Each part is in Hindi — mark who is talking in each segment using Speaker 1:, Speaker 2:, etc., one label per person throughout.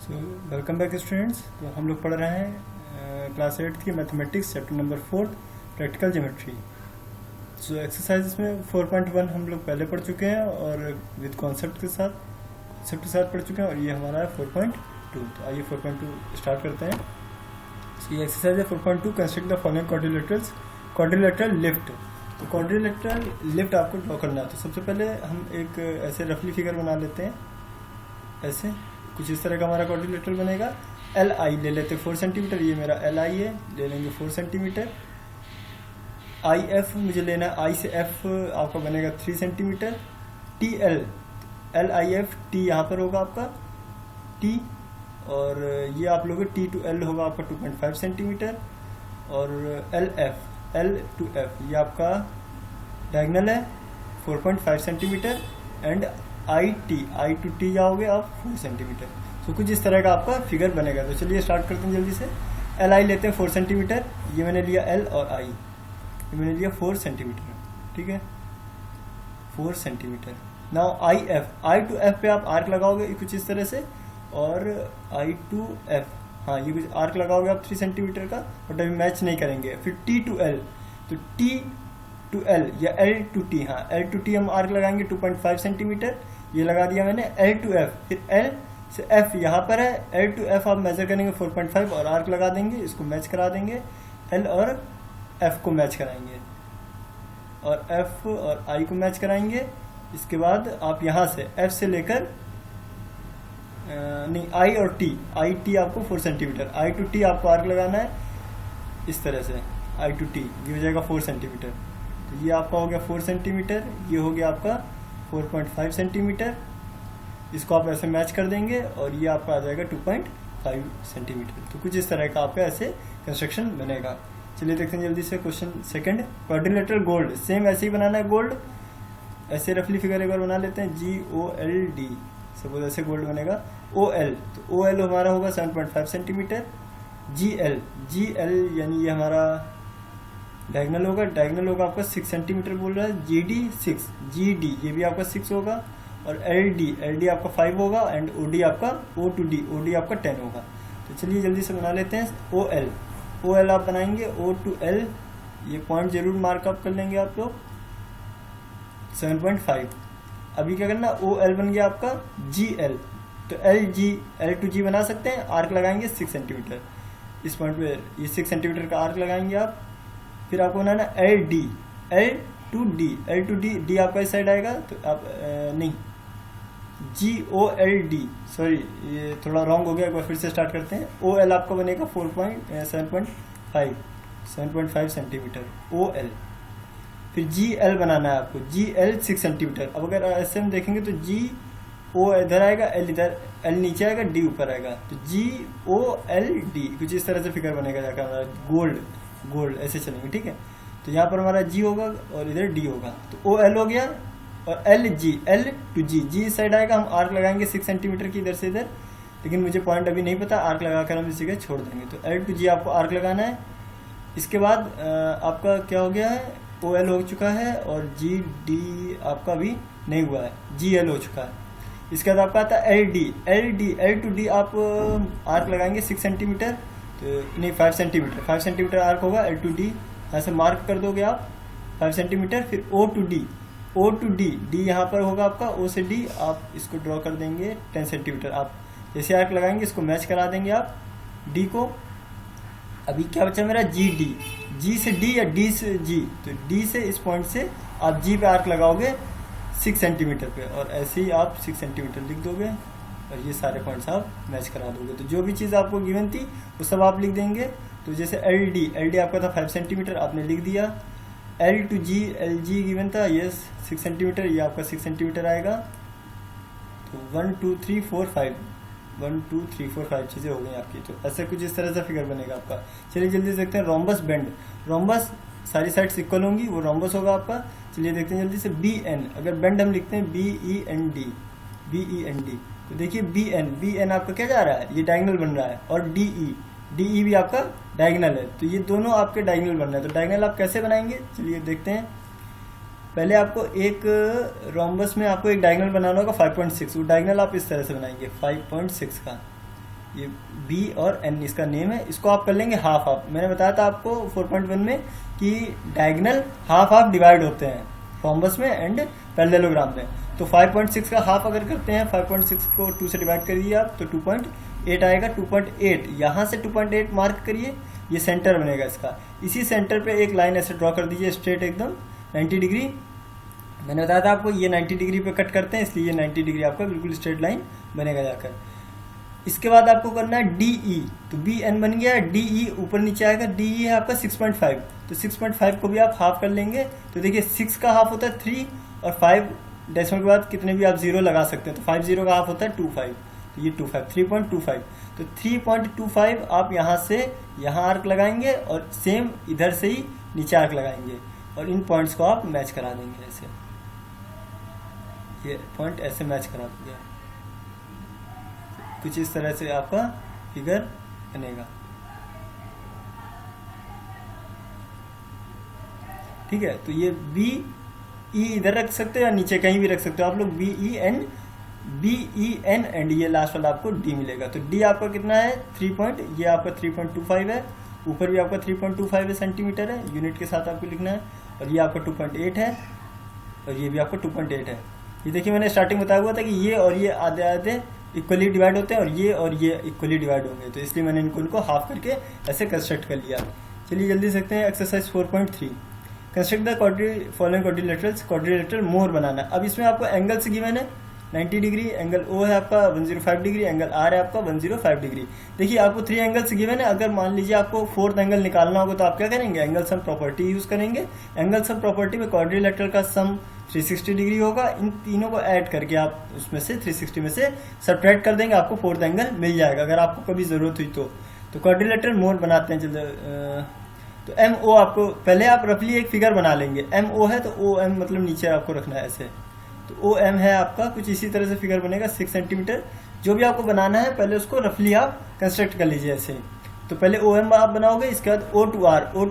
Speaker 1: So welcome back students. तो हम लोग पढ़ रहे हैं क्लास 8 की mathematics chapter number 4 practical geometry. So exercise में 4.1 हम लोग पहले पढ़ चुके हैं और विद कॉन्सेप्ट के साथ पढ़ चुके हैं, और ये हमारा है 4.2। तो आइए 4.2 स्टार्ट करते हैं। सो ये एक्सरसाइज है 4.2, construct the following quadrilateral lift. तो क्वाड्रिलेटरल लिफ्ट आपको ड्रॉ करना है। तो सबसे पहले हम एक ऐसे रफली फिगर बना लेते हैं। ऐसे कुछ इस तरह का हमारा क्वाड्रिलेटरल बनेगा। एल आई ले लेते 4 सेंटीमीटर, ये मेरा एल आई है, ले लेंगे 4 सेंटीमीटर। आई एफ मुझे लेना है, आई से एफ आपका बनेगा 3 centimetre. T L, L I F, T यहाँ पर होगा आपका टी, और ये आप लोग टी टू एल होगा आपका 2.5 सेंटीमीटर। और L F, L to F, ये आपका डायगनल है 4.5 centimetre. And I to T जाओगे आप 4 सेंटीमीटर। तो कुछ इस तरह का आपका फिगर बनेगा। तो चलिए स्टार्ट करते हैं जल्दी से। एल आई लेते हैं 4 सेंटीमीटर, ये मैंने लिया एल, और आई ये मैंने लिया 4 सेंटीमीटर, ठीक है 4 centimetre. Now I F, I to F पे आप आर्क लगाओगे कुछ इस तरह से, और आई टू एफ, हाँ ये कुछ आर्क लगाओगे आप 3 सेंटीमीटर का, बट अभी मैच नहीं करेंगे। फिर टी टू एल, तो टी टू एल या एल टू टी, हाँ एल टू टी हम आर्क लगाएंगे 2.5 सेंटीमीटर, ये लगा दिया मैंने। एल टू एफ, फिर एल से एफ यहाँ पर है, एल टू एफ आप मेजर करेंगे 4.5 और आर्क लगा देंगे, इसको मैच करा देंगे। एल और एफ को मैच कराएंगे, और एफ और आई को मैच कराएंगे। इसके बाद आप यहाँ से एफ से लेकर नहीं, आई और टी, आई टी आपको 4 सेंटीमीटर, आई टू टी आपको आर्क लगाना है इस तरह से, आई टू टी ये हो जाएगा 4 सेंटीमीटर। तो ये आपका हो गया 4 सेंटीमीटर, ये हो गया आपका 4.5 सेंटीमीटर। इसको आप ऐसे मैच कर देंगे और ये आपका आ जाएगा 2.5 सेंटीमीटर। तो कुछ इस तरह का आपका ऐसे कंस्ट्रक्शन बनेगा। चलिए देखते हैं जल्दी से question second. Quadrilateral gold, same ऐसे ही बनाना है गोल्ड। ऐसे रफली फिगर एक बार बना लेते हैं। GOLD, सपोज ऐसे गोल्ड बनेगा। OL, तो OL हमारा होगा 7.5 सेंटीमीटर। GL यानी ये हमारा डायगनल होगा आपका 6 सेंटीमीटर बोल रहा है। GD 6, GD ये भी आपका 6 होगा। और LD आपका 5 होगा। एंड OD आपका O to D, OD आपका 10 होगा। तो चलिए जल्दी से बना लेते हैं। OL आप बनाएंगे, O to L, ये पॉइंट जरूर मार्कअप कर लेंगे आप लोग 7.5। अभी क्या करना, OL बन गया आपका GL, तो L to G बना सकते हैं। आर्क लगाएंगे 6 सेंटीमीटर इस पॉइंट पे, ये 6 सेंटीमीटर का आर्क लगाएंगे आप। फिर आपको बनाना L टू D, D आपका इस साइड आएगा, तो आप नहीं, GOLD, सॉरी ये थोड़ा रॉन्ग हो गया, एक बार फिर से स्टार्ट करते हैं। OL आपका बनेगा 7.5 सेंटीमीटर OL। फिर GL बनाना है आपको, GL 6 सेंटीमीटर। अब अगर ऐसे हम देखेंगे तो GO इधर आएगा, L इधर, L नीचे आएगा, D ऊपर आएगा, तो GOLD कुछ इस तरह से फिगर बनेगा जाकर हमारा गोल्ड ऐसे चलेंगे, ठीक है। तो यहाँ पर हमारा G होगा और इधर D होगा, तो OL हो गया। और L टू G इस साइड आएगा, हम आर्क लगाएंगे 6 सेंटीमीटर की इधर से इधर, लेकिन मुझे पॉइंट अभी नहीं पता, आर्क लगाकर हम इसी जगह छोड़ देंगे। तो L टू G आपको आर्क लगाना है। इसके बाद आपका क्या हो गया है, OL हो चुका है, और GD आपका अभी नहीं हुआ है, GL हो चुका है। इसके बाद आपका आता है L टू D आप आर्क लगाएंगे 6 सेंटीमीटर, तो नहीं 5 सेंटीमीटर आर्क होगा L टू D, ऐसे मार्क कर दोगे आप 5 सेंटीमीटर। फिर O टू D यहाँ पर होगा आपका, O से D आप इसको ड्रॉ कर देंगे 10 सेंटीमीटर। आप जैसे आर्क लगाएंगे इसको मैच करा देंगे आप D को। अभी क्या बचा मेरा, G से D या D से G, तो D से इस पॉइंट से आप G पे आर्क लगाओगे 6 सेंटीमीटर पे, और ऐसे ही आप 6 सेंटीमीटर लिख दोगे, और ये सारे पॉइंट्स आप मैच करा दोगे। तो जो भी चीज़ आपको गिवन थी वो सब आप लिख देंगे। तो जैसे LD आपका था 5 सेंटीमीटर, आपने लिख दिया। L to G, LG given था, ये 6 सेंटीमीटर, ये आपका 6 सेंटीमीटर आएगा। तो 1 2 3 4 5 चीज़ें हो गई आपकी। तो ऐसे कुछ इस तरह से फिगर बनेगा आपका। चलिए जल्दी से देखते हैं। रोम्बस बेंड, रोम्बस सारी साइड्स इक्वल होंगी, वो रोम्बस होगा आपका। चलिए देखते हैं जल्दी से। BN, अगर बेंड हम लिखते हैं BEND, तो देखिए BN आपका क्या जा रहा है, ये डायगोनल बन रहा है। और DE भी आपका डायगोनल है, तो ये दोनों आपके डायगोनल बन रहे हैं। तो डायगोनल आप कैसे बनाएंगे, चलिए देखते हैं। पहले आपको एक रोम्बस में आपको एक डायगोनल बनाना होगा 5.6, वो डायगोनल आप इस तरह से बनाएंगे 5.6 का। ये बी और एन इसका नेम है, इसको आप कर लेंगे हाफ हाफ। मैंने बताया था आपको 4.1 में कि डायगोनल हाफ हाफ डिवाइड होते हैं रोम्बस में एंड पैरेललोग्राम में। तो 5.6 का हाफ अगर करते हैं, 5.6 को 2 से डिवाइड करिए आप तो 2.8 आएगा। 2.8 यहाँ से 2.8 मार्क करिए, ये सेंटर बनेगा इसका। इसी सेंटर पे एक लाइन ऐसे ड्रॉ कर दीजिए स्ट्रेट एकदम 90 डिग्री। मैंने बताया था आपको ये 90 डिग्री पे कट करते हैं, इसलिए ये 90 डिग्री आपका बिल्कुल स्ट्रेट लाइन बनेगा जाकर। इसके बाद आपको करना है DE, तो BN बन गया, DE ऊपर नीचे आएगा। DE है आपका 6.5, तो 6.5 को भी आप हाफ कर लेंगे। तो देखिए 6 का हाफ होता है 3 और 5 डेसिमल के बाद कितने भी आप जीरो लगा सकते हैं, तो 5 0 का हाफ होता है 25, तो ये 25 3.25। तो 3.25 आप यहाँ से यहाँ आर्क लगाएंगे और सेम इधर से ही नीचे आर्क लगाएंगे और इन पॉइंट्स को आप मैच करा देंगे ऐसे, ये पॉइंट ऐसे मैच करा देंगे। कुछ इस तरह से आपका फिगर बनेगा, ठीक है। तो ये BE इधर रख सकते हो या नीचे कहीं भी रख सकते हो आप लोग, BEN एंड ये लास्ट वाला आपको D मिलेगा। तो D आपका कितना है 3 ये आपका 3.25 है, ऊपर भी आपका 3.25 सेंटीमीटर है, यूनिट के साथ आपको लिखना है। और ये आपका 2.8 है और ये भी आपका 2.8 है। ये देखिए मैंने स्टार्टिंग बताया हुआ था कि ये और ये आधे आधे इक्वली डिवाइड होते हैं और ये इक्वली डिवाइड होंगे, तो इसलिए मैंने इनको हाफ करके ऐसे कंस्ट्रक्ट कर लिया। चलिए जल्दी सकते हैं exercise 4.3, construct the following quadrilateral MORE बनाना। अब इसमें आपको एंगल्स गिवन है 90 डिग्री, एंगल O है आपका 105 डिग्री, एंगल R है आपका 105 डिग्री। देखिए आपको 3 एंगल्स गिवन है, अगर मान लीजिए आपको 4th एंगल निकालना होगा तो आप क्या करेंगे, एंगल सम प्रॉपर्टी यूज करेंगे। एंगल सम प्रॉपर्टी में क्वाड्रिलेटरल का सम 360 डिग्री होगा, इन तीनों को ऐड करके आप उसमें से 360 में से सब्ट्रैक्ट कर देंगे, आपको 4th एंगल मिल जाएगा अगर आपको कभी जरूरत हुई तो क्वाड्रिलेटरल मोर बनाते हैं जल्दी। तो MO आपको पहले आप रफली एक फिगर बना लेंगे, MO है तो OM मतलब नीचे आपको रखना है ऐसे, तो OM है आपका कुछ इसी तरह से फिगर बनेगा 6 सेंटीमीटर। जो भी आपको बनाना है पहले उसको रफली आप कंस्ट्रक्ट कर लीजिए ऐसे। तो पहले OM आप बनाओगे, इसके बाद O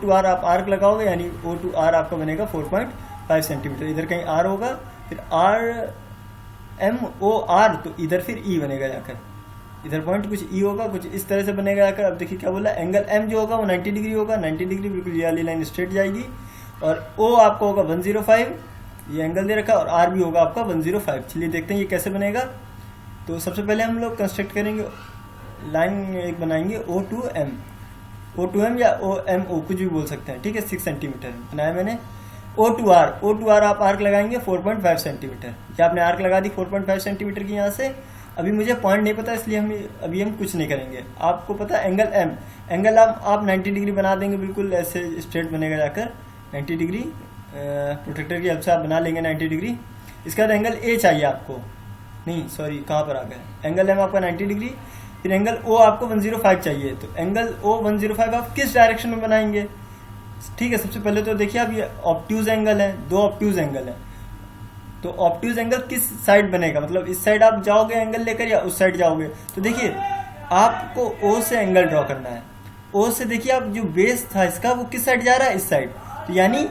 Speaker 1: to R आप आर्क लगाओगे, यानी O to R आपका बनेगा 4.5 सेंटीमीटर। इधर कहीं R होगा, फिर MOR तो इधर फिर E बनेगा जाकर, इधर पॉइंट कुछ E होगा, कुछ इस तरह से बनेगा जाकर। अब देखिए क्या बोला, एंगल M जो होगा वो 90 डिग्री होगा, 90 डिग्री बिल्कुल ये वाली लाइन स्ट्रेट जाएगी। और O आपका होगा 105, ये एंगल दे रखा है, और R भी होगा आपका 105। चलिए देखते हैं ये कैसे बनेगा। तो सबसे पहले हम लोग कंस्ट्रक्ट करेंगे, लाइन एक बनाएंगे O to M या OMO कुछ भी बोल सकते हैं, ठीक है। 6 सेंटीमीटर बनाया मैंने। O to R आप आर्क लगाएंगे 4.5 सेंटीमीटर, या आपने आर्क लगा दी 4.5 सेंटीमीटर की यहाँ से। अभी मुझे पॉइंट नहीं पता इसलिए अभी हम कुछ नहीं करेंगे। आपको पता है एंगल M, एंगल आप 90 डिग्री बना देंगे, बिल्कुल ऐसे स्ट्रेट बनेगा जाकर 90 डिग्री, प्रोटेक्टर की हेल्प से आप बना लेंगे 90 डिग्री। इसके बाद एंगल A चाहिए आपको, नहीं सॉरी कहाँ पर आ गया, एंगल M आपका 90 डिग्री, फिर एंगल O आपको 105 चाहिए। तो एंगल O 105 आप किस डायरेक्शन में बनाएंगे, ठीक है। सबसे पहले तो देखिए आप ये ऑब्ट्यूज एंगल है, 2 ऑब्ट्यूज एंगल है, तो ऑब्ट्यूज एंगल किस साइड बनेगा, मतलब इस साइड आप जाओगे एंगल लेकर या उस साइड जाओगे। तो देखिए आपको O से एंगल ड्रॉ करना है, O से देखिए आप जो बेस था इसका वो किस साइड जा रहा है, इस साइड। तो यानी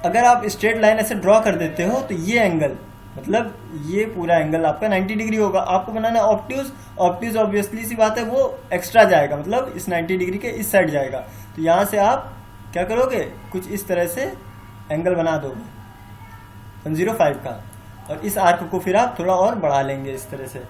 Speaker 1: अगर आप स्ट्रेट लाइन ऐसे ड्रॉ कर देते हो तो ये एंगल मतलब ये पूरा एंगल आपका 90 डिग्री होगा। आपको बनाना है ऑब्ट्यूज ऑब्वियसली सी बात है वो एक्स्ट्रा जाएगा, मतलब इस 90 डिग्री के इस साइड जाएगा। तो यहाँ से आप क्या करोगे, कुछ इस तरह से एंगल बना दोगे 105 का, और इस आर्क को फिर आप थोड़ा और बढ़ा लेंगे इस तरह से।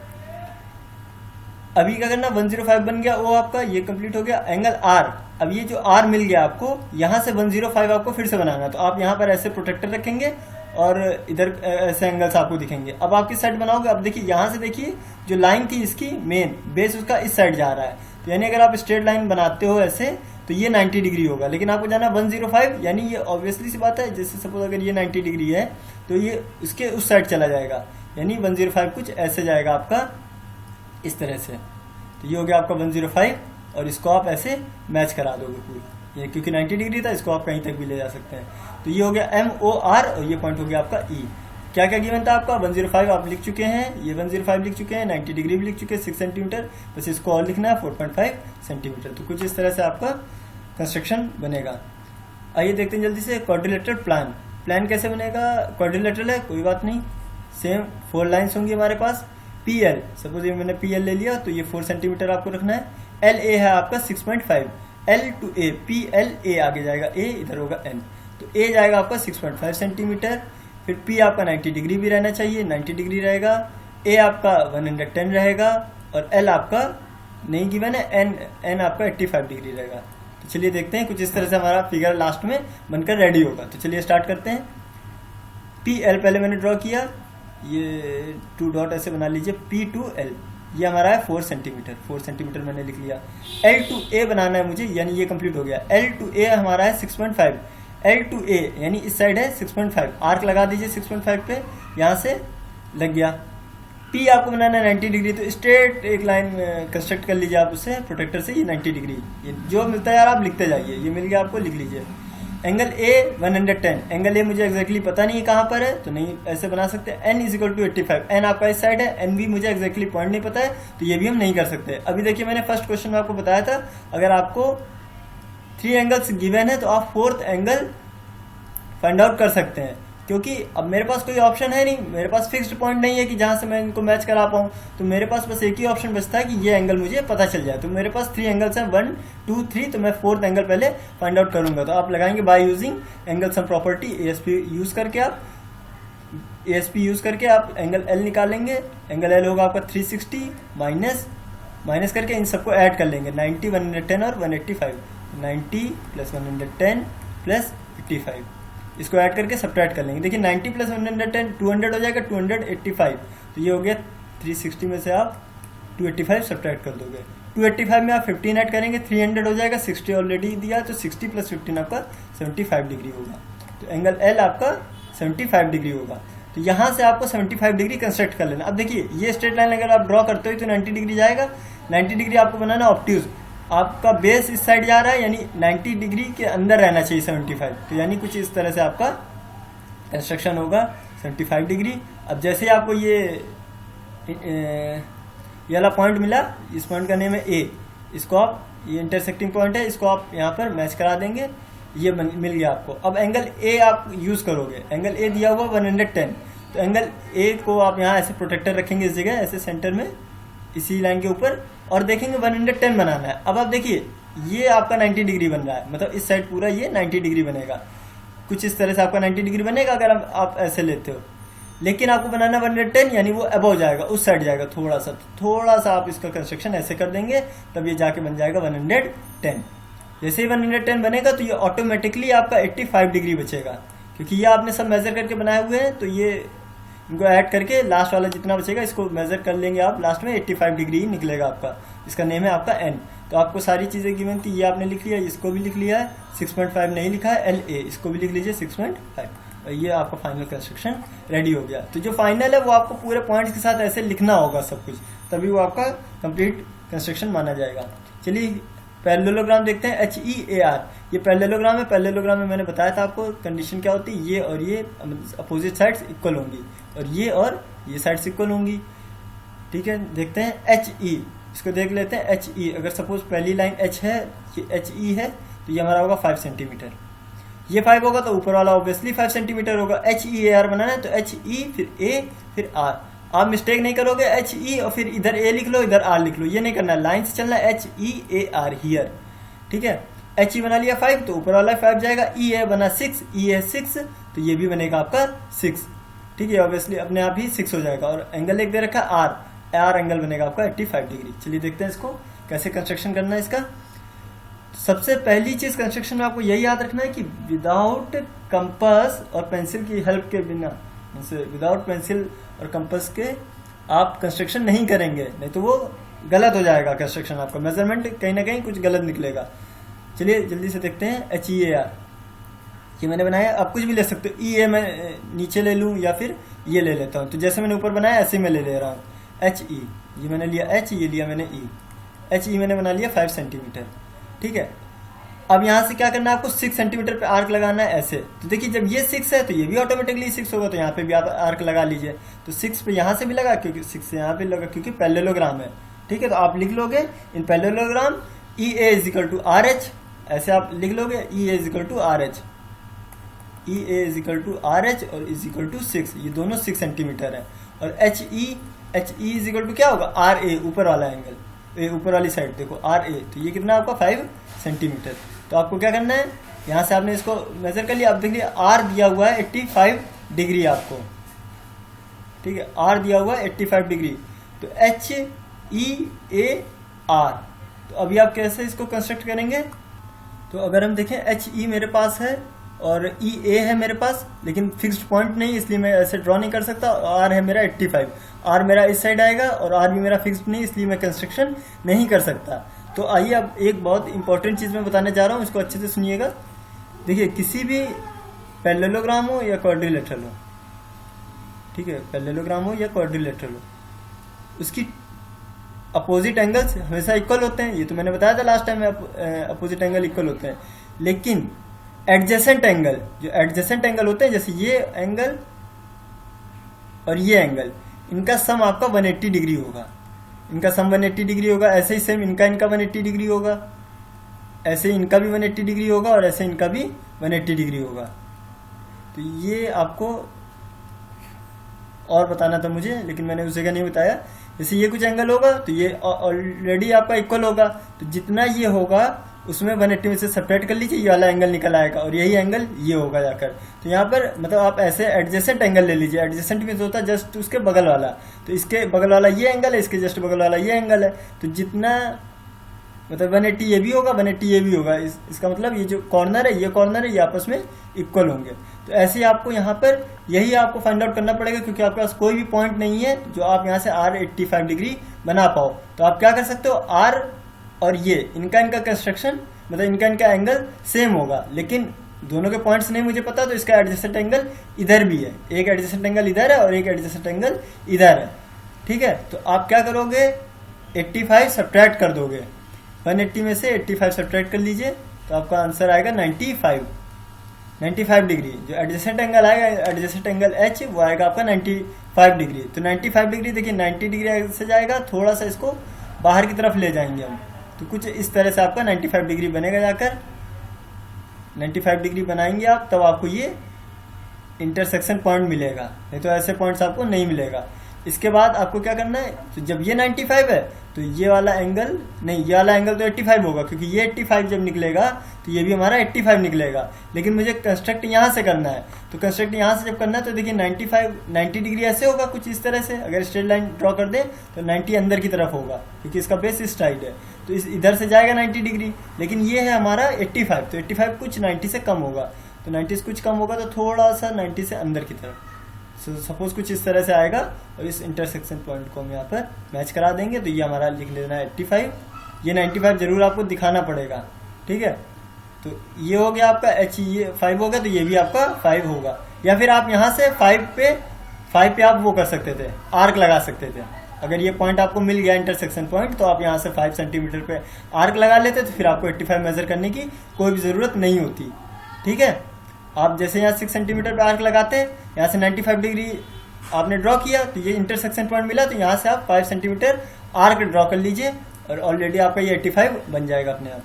Speaker 1: अभी क्या करना, 105 बन गया वो आपका, ये कंप्लीट हो गया। एंगल R, अब ये जो R मिल गया आपको, यहाँ से 105 आपको फिर से बनाना है। तो आप यहाँ पर ऐसे प्रोटेक्टर रखेंगे और इधर ऐसे एंगल्स आपको दिखेंगे। अब आप किस साइड बनाओगे, अब देखिए यहाँ से देखिए जो लाइन थी इसकी मेन बेस उसका इस साइड जा रहा है। तो यानी अगर आप स्ट्रेट लाइन बनाते हो ऐसे तो ये 90 डिग्री होगा, लेकिन आपको जाना 105, यानी ये ऑब्वियसली सी बात है, जैसे सपोज अगर ये 90 डिग्री है तो ये उसके उस साइड चला जाएगा, यानी 105 कुछ ऐसे जाएगा आपका इस तरह से। तो ये हो गया आपका 105, और इसको आप ऐसे मैच करा दोगे पूरी, ये क्योंकि 90 डिग्री था इसको आप कहीं तक भी ले जा सकते हैं। तो ये हो गया MOR, और ये पॉइंट हो गया आपका E। क्या क्या गिवन था आपका, 105 आप लिख चुके हैं, ये 105 लिख चुके हैं, 90 डिग्री भी लिख चुके हैं 6 सेंटीमीटर, बस इसको और लिखना है 4.5 सेंटीमीटर। तो कुछ इस तरह से आपका कंस्ट्रक्शन बनेगा। आइए देखते हैं जल्दी से क्वाड्रिलेटरल प्लान कैसे बनेगा। क्वाड्रिलेटरल है कोई बात नहीं, सेम 4 लाइन्स होंगी हमारे पास, पी एल, सपोज ये मैंने पी एल ले लिया तो ये 4 सेंटीमीटर आपको रखना है। एल ए है आपका 6.5, L two A, P L A आगे जाएगा ए, इधर होगा एन, तो ए जाएगा आपका 6.5 सेंटीमीटर। फिर पी आपका 90 डिग्री भी रहना चाहिए, 90 डिग्री रहेगा। ए आपका 110 रहेगा और एल आपका नहीं गिवन है, एन आपका 85 डिग्री रहेगा। तो चलिए देखते हैं, कुछ इस तरह से हमारा फिगर लास्ट में बनकर रेडी होगा। तो चलिए स्टार्ट करते हैं। पी एल पहले मैंने ड्रॉ किया, ये 2 डॉट ऐसे बना लीजिए, पी टू एल, ये हमारा है 4 सेंटीमीटर, 4 सेंटीमीटर मैंने लिख लिया। एल टू ए बनाना है मुझे, यानी ये कंप्लीट हो गया। एल टू ए हमारा है 6.5, एल टू ए यानी इस साइड है 6.5, आर्क लगा दीजिए 6.5 पे, यहाँ से लग गया। पी आपको बनाना है 90 डिग्री, तो स्ट्रेट एक लाइन कंस्ट्रक्ट कर लीजिए आप उससे, प्रोटेक्टर से, ये 90 डिग्री, ये जो मिलता है यार आप लिखते जाइए, ये मिल गया आपको, लिख लीजिए। एंगल ए 110, एंगल ए मुझे एक्जैक्टली पता नहीं कहाँ पर है, तो नहीं ऐसे बना सकते। N is equal to 85, N आपका इस साइड है, एन भी मुझे एक्जैक्टली पॉइंट नहीं पता है, तो ये भी हम नहीं कर सकते। अभी देखिए मैंने फर्स्ट क्वेश्चन में आपको बताया था, अगर आपको 3 एंगल्स गिवन है तो आप 4th एंगल फाइंड आउट कर सकते हैं, क्योंकि अब मेरे पास कोई ऑप्शन है नहीं, मेरे पास फिक्स्ड पॉइंट नहीं है कि जहां से मैं इनको मैच करा पाऊँ, तो मेरे पास बस एक ही ऑप्शन बचता है कि ये एंगल मुझे पता चल जाए। तो मेरे पास 3 एंगल्स हैं, 1 2 3, तो मैं 4th एंगल पहले फाइंड आउट करूंगा। तो आप लगाएंगे by using angle sum property, ASP use करके आप एंगल एल निकालेंगे। एंगल एल होगा आपका 360 माइनस करके इन सबको ऐड कर लेंगे, 90 110 और 185, 90 प्लस 110 प्लस 85, इसको ऐड करके सब्ट्रैक्ट कर लेंगे। देखिए 90 प्लस 110 200 हो जाएगा, 285, तो ये हो गया 360 में से आप 285 सब्ट्रैक्ट कर दोगे। 285 में आप 15 ऐड करेंगे, 300 हो जाएगा, 60 ऑलरेडी दिया, तो 60 प्लस 15 आपका 75 डिग्री होगा। तो एंगल एल आपका 75 डिग्री होगा। तो यहाँ से आपको 75 डिग्री कंस्ट्रक्ट कर लेना। अब देखिए ये स्ट्रेट लाइन अगर आप ड्रॉ करते हो तो 90 डिग्री जाएगा, 90 डिग्री आपको बनाना ऑब्ट्यूज, आपका बेस इस साइड जा रहा है, यानी 90 डिग्री के अंदर रहना चाहिए 75, तो यानी कुछ इस तरह से आपका कंस्ट्रक्शन होगा 75 डिग्री। अब जैसे आपको ये वाला पॉइंट मिला, इस पॉइंट का नेम है ए, इसको आप, ये इंटरसेक्टिंग पॉइंट है, इसको आप यहाँ पर मैच करा देंगे, ये मिल गया आपको। अब एंगल ए आप यूज करोगे, एंगल ए दिया हुआ 110, तो एंगल ए को आप यहाँ ऐसे प्रोटेक्टर रखेंगे इस जगह, ऐसे सेंटर में इसी लाइन के ऊपर, और देखेंगे 110 बनाना है। अब आप देखिए ये आपका 90 डिग्री बन रहा है, मतलब इस साइड पूरा ये 90 डिग्री बनेगा, कुछ इस तरह से आपका 90 डिग्री बनेगा अगर आप ऐसे लेते हो। लेकिन आपको बनाना 110, यानी वो अबव जाएगा, उस साइड जाएगा थोड़ा सा आप इसका कंस्ट्रक्शन ऐसे कर देंगे, तब ये जाके बन जाएगा 110। जैसे ही 110 बनेगा तो ये ऑटोमेटिकली आपका 85 डिग्री बचेगा, क्योंकि ये आपने सब मेजर करके बनाए हुए हैं, तो ये इनको ऐड करके लास्ट वाला जितना बचेगा इसको मेजर कर लेंगे आप, लास्ट में 85 डिग्री ही निकलेगा आपका। इसका नेम है आपका एन। तो आपको सारी चीज़ें गिवन थी, ये आपने लिख लिया, इसको भी लिख लिया है, 6.5 नहीं लिखा है, एल ए, इसको भी लिख लीजिए 6.5, और ये आपका फाइनल कंस्ट्रक्शन रेडी हो गया। तो जो फाइनल है वो आपको पूरे पॉइंट्स के साथ ऐसे लिखना होगा सब कुछ, तभी वो आपका कंप्लीट कंस्ट्रक्शन माना जाएगा। चलिए पैरेललोग्राम देखते हैं, HEAR, ये पैरेललोग्राम है। पैरेललोग्राम में मैंने बताया था आपको कंडीशन क्या होती है, ये और ये अपोजिट साइड्स इक्वल होंगी, और ये साइड्स इक्वल होंगी। ठीक है, देखते हैं HE, इसको देख लेते हैं। HE, अगर सपोज पहली लाइन H है, ये HE है, तो ये हमारा होगा 5 सेंटीमीटर, ये 5 होगा तो ऊपर वाला ऑब्वियसली 5 सेंटीमीटर होगा। HEAR बनाना है तो HE फिर A फिर R, आप मिस्टेक नहीं करोगे, HE और फिर इधर A लिख लो, इधर R लिख लो, ये नहीं करना, लाइन से चलना, HEAR हियर। ठीक है, HE बना लिया 5, तो ऊपर वाला 5 जाएगा। EA बना 6, E है 6, तो ये भी बनेगा आपका 6। ठीक है, ऑब्वियसली अपने आप ही 6 हो जाएगा, और एंगल एक दे रखा R एंगल बनेगा आपका 85 डिग्री। चलिए देखते हैं इसको कैसे कंस्ट्रक्शन करना है इसका। सबसे पहली चीज कंस्ट्रक्शन में आपको यही याद रखना है कि विदाउट कंपास और पेंसिल की हेल्प के बिना, विदाउट पेंसिल और कंपास के आप कंस्ट्रक्शन नहीं करेंगे, नहीं तो वो गलत हो जाएगा कंस्ट्रक्शन, आपका मेजरमेंट कहीं ना कहीं कुछ गलत निकलेगा। चलिए जल्दी से देखते हैं। HEAR ये मैंने बनाया, आप कुछ भी ले सकते हो, EA मैं नीचे ले लूँ या फिर ये ले लेता हूँ, तो जैसे मैंने ऊपर बनाया ऐसे मैं ले रहा हूँ। HE, ये मैंने लिया H, ये लिया मैंने E, HE मैंने बना लिया 5 सेंटीमीटर। ठीक है, अब यहाँ से क्या करना है आपको, 6 सेंटीमीटर पे आर्क लगाना है ऐसे। तो देखिए जब ये 6 है तो ये भी ऑटोमेटिकली 6 होगा, तो यहाँ पे भी आप आर्क लगा लीजिए। तो 6 पे यहाँ से भी लगा, क्योंकि 6 से यहाँ पे लगा, क्योंकि पैरेललोग्राम है। ठीक है, तो आप लिख लोगे in parallelogram EA is equal to RH, ऐसे आप लिख लोगे, EA is equal to RH, EA is equal to RH और इज इक्वल टू 6, ये दोनों 6 सेंटीमीटर है। और HE H E is equal to क्या होगा, आर ए, ऊपर वाला एंगल, ऊपर वाली साइड देखो आर ए, तो ये कितना आपका 5 सेंटीमीटर। तो आपको क्या करना है, यहाँ से आपने इसको मेजर कर लिया। अब देखिए आर दिया हुआ है 85 डिग्री आपको, ठीक है, आर दिया हुआ है 85 डिग्री। तो एच ई ए आर, तो अभी आप कैसे इसको कंस्ट्रक्ट करेंगे। तो अगर हम देखें एच ई मेरे पास है और ई ए है मेरे पास, लेकिन फिक्स्ड पॉइंट नहीं, इसलिए मैं ऐसे ड्रॉ नहीं कर सकता। आर है मेरा 85, आर मेरा इस साइड आएगा और आर भी मेरा फिक्स्ड नहीं, इसलिए मैं कंस्ट्रक्शन नहीं कर सकता। तो आइए अब एक बहुत इंपॉर्टेंट चीज़ मैं बताने जा रहा हूँ, इसको अच्छे से सुनिएगा। देखिए किसी भी पैरेललोग्राम हो या क्वाड्रिलेटरल हो, ठीक है, पैरेललोग्राम हो या क्वाड्रिलेटरल हो, उसकी अपोजिट एंगल्स हमेशा इक्वल होते हैं। ये तो मैंने बताया था लास्ट टाइम में, अपोजिट एंगल इक्वल होते हैं। लेकिन एडजेसेंट एंगल, जो एडजेसेंट एंगल होते हैं, जैसे ये एंगल और ये एंगल, इनका सम आपका 180 डिग्री होगा। इनका सम 180 डिग्री होगा। ऐसे ही सेम इनका 180 डिग्री होगा, ऐसे ही इनका भी 180 डिग्री होगा और ऐसे इनका भी 180 डिग्री होगा। तो ये आपको और बताना था मुझे, लेकिन मैंने उस जगह नहीं बताया। जैसे ये कुछ एंगल होगा तो ये ऑलरेडी आपका इक्वल होगा, तो जितना ये होगा उसमें 180 में से सेपरेट कर लीजिए, ये वाला एंगल निकल आएगा और यही एंगल ये होगा जाकर। तो यहाँ पर मतलब आप ऐसे एडजेसेंट एंगल ले लीजिए। एडजेसेंट मीन्स होता है जस्ट उसके बगल वाला, तो इसके बगल वाला ये एंगल है, इसके जस्ट बगल वाला ये एंगल है। तो जितना मतलब 180 ये भी होगा, 180 ये भी होगा, इसका मतलब ये जो कॉर्नर है, ये कॉर्नर है, ये आपस में इक्वल होंगे। तो ऐसे ही आपको यहाँ पर यही आपको फाइंड आउट करना पड़ेगा, क्योंकि आपके पास कोई भी पॉइंट नहीं है जो आप यहाँ से आर 85 डिग्री बना पाओ। तो आप क्या कर सकते हो, आर और ये इनका कंस्ट्रक्शन मतलब इनका एंगल सेम होगा, लेकिन दोनों के पॉइंट्स नहीं मुझे पता, तो इसका एडजेसेंट एंगल इधर भी है, एक एडजेसेंट एंगल इधर है और एक एडजेसेंट एंगल इधर है, ठीक है। तो आप क्या करोगे, 85 सब्ट्रैक्ट कर दोगे, 180 में से 85 सब्ट्रैक्ट कर लीजिए, तो आपका आंसर आएगा 95 डिग्री। जो एडजेसेंट एंगल आएगा, एडजेसेंट एंगल एच, वो आएगा आपका 95 डिग्री। तो 95 डिग्री देखिए 90 डिग्री से जाएगा, थोड़ा सा इसको बाहर की तरफ ले जाएंगे हम, तो कुछ इस तरह से आपका 95 डिग्री बनेगा। जाकर 95 डिग्री बनाएंगे आप, तब आपको ये इंटरसेक्शन पॉइंट मिलेगा, नहीं तो ऐसे पॉइंट्स आपको नहीं मिलेगा। इसके बाद आपको क्या करना है, तो जब ये 95 है तो ये वाला एंगल नहीं, ये वाला एंगल तो 85 होगा, क्योंकि ये 85 जब निकलेगा तो ये भी हमारा 85 निकलेगा। लेकिन मुझे कंस्ट्रक्ट यहाँ से करना है, तो कंस्ट्रक्ट यहाँ से जब करना है तो देखिए 90 डिग्री ऐसे होगा कुछ इस तरह से। अगर स्ट्रेट लाइन ड्रॉ कर दें तो 90 अंदर की तरफ होगा, क्योंकि इसका बेस इस साइड है, तो इस इधर से जाएगा 90 डिग्री। लेकिन ये है हमारा 85, तो 85 कुछ 90 से कम होगा, तो 90 से कुछ कम होगा तो थोड़ा सा 90 से अंदर की तरफ, सपोज कुछ इस तरह से आएगा। और इस इंटरसेक्शन पॉइंट को हम यहाँ पर मैच करा देंगे, तो ये हमारा लिख लेना है 85। ये 95 जरूर आपको दिखाना पड़ेगा, ठीक है। तो ये हो गया आपका एच, ये 5 हो गया, तो ये भी आपका 5 होगा। या फिर आप यहाँ से 5 पे आप वो कर सकते थे, आर्क लगा सकते थे। अगर ये पॉइंट आपको मिल गया इंटरसेक्शन पॉइंट, तो आप यहाँ से 5 सेंटीमीटर पे आर्क लगा लेते, तो फिर आपको 85 मेजर करने की कोई भी जरूरत नहीं होती, ठीक है। आप जैसे यहाँ 6 सेंटीमीटर पे आर्क लगाते हैं, यहाँ से 95 डिग्री आपने ड्रॉ किया, तो ये इंटरसेक्शन पॉइंट मिला, तो यहाँ से आप 5 सेंटीमीटर आर्क ड्रॉ कर लीजिए और ऑलरेडी आपका ये 85 बन जाएगा अपने आप।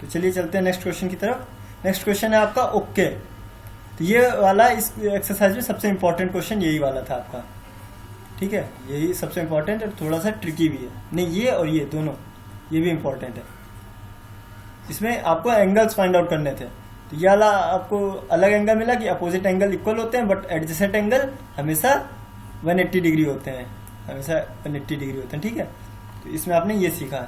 Speaker 1: तो चलिए चलते हैं नेक्स्ट क्वेश्चन की तरफ। नेक्स्ट क्वेश्चन है आपका ओके। तो ये वाला इस एक्सरसाइज में सबसे इंपॉर्टेंट क्वेश्चन यही वाला था आपका, ठीक है। यही सबसे इंपॉर्टेंट और थोड़ा सा ट्रिकी भी है, नहीं ये और ये दोनों ये भी इंपॉर्टेंट है। इसमें आपको एंगल्स फाइंड आउट करने थे, तो ये वाला आपको अलग एंगल मिला कि अपोजिट एंगल इक्वल होते हैं, बट एडजेसेंट एंगल हमेशा 180 डिग्री होते हैं, हमेशा 180 डिग्री होते हैं, ठीक है। तो इसमें आपने ये सीखा।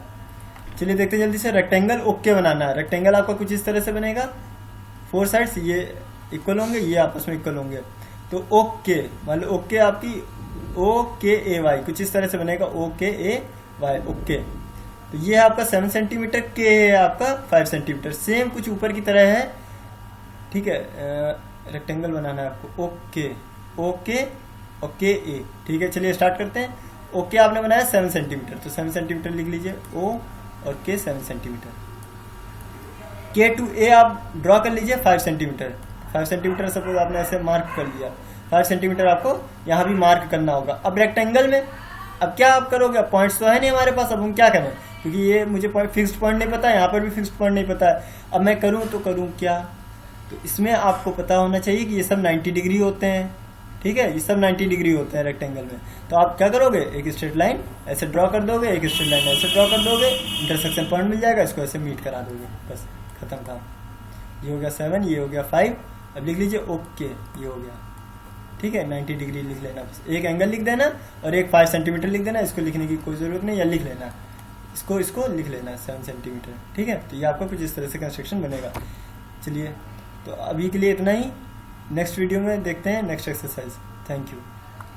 Speaker 1: चलिए देखते हैं जल्दी से। रेक्टेंगल ओके बनाना है। रेक्टेंगल आपका कुछ इस तरह से बनेगा, 4 साइड्स ये इक्वल होंगे, ये आपस में इक्वल होंगे। तो ओके मान लो ओके आपकी OKAY कुछ इस तरह से बनेगा, OKAY ओके। तो ये है आपका 7 सेंटीमीटर, के है आपका 5 सेंटीमीटर, सेम कुछ ऊपर की तरह है, ठीक है। रेक्टेंगल बनाना है आपको, ओके ए, ठीक है। चलिए स्टार्ट करते हैं। ओके आपने बनाया 7 सेंटीमीटर, तो 7 सेंटीमीटर लिख लीजिए, O और K 7 centimetre. K to A आप ड्रॉ कर लीजिए 5 सेंटीमीटर। 5 सेंटीमीटर सपोज आपने ऐसे मार्क कर लिया, 5 सेंटीमीटर आपको यहाँ भी मार्क करना होगा। अब रेक्टेंगल में अब क्या आप करोगे, पॉइंट्स तो है नहीं हमारे पास, अब हम क्या करें, क्योंकि ये मुझे फिक्स्ड पॉइंट नहीं पता, यहाँ पर भी फिक्स्ड पॉइंट नहीं पता है। अब मैं करूँ तो करूँ क्या, तो इसमें आपको पता होना चाहिए कि ये सब 90 डिग्री होते हैं, ठीक है, ये सब 90 डिग्री होते हैं रेक्टेंगल में। तो आप क्या करोगे, एक स्ट्रेट लाइन ऐसे ड्रॉ कर दोगे, एक स्ट्रेट लाइन ऐसे ड्रॉ कर दोगे, इंटरसेक्शन पॉइंट मिल जाएगा, इसको ऐसे मीट करा दोगे, बस खत्म काम। ये हो गया 7, ये हो गया 5। अब लिख लीजिए ओके, ये हो गया, ठीक है। 90 डिग्री लिख लेना, बस एक एंगल लिख देना और एक 5 सेंटीमीटर लिख देना, इसको लिखने की कोई ज़रूरत नहीं, या लिख लेना इसको लिख लेना 7 सेंटीमीटर, ठीक है। तो ये आपका कुछ इस तरह से कंस्ट्रक्शन बनेगा। चलिए, तो अभी के लिए इतना ही, नेक्स्ट वीडियो में देखते हैं नेक्स्ट एक्सरसाइज। Thank you.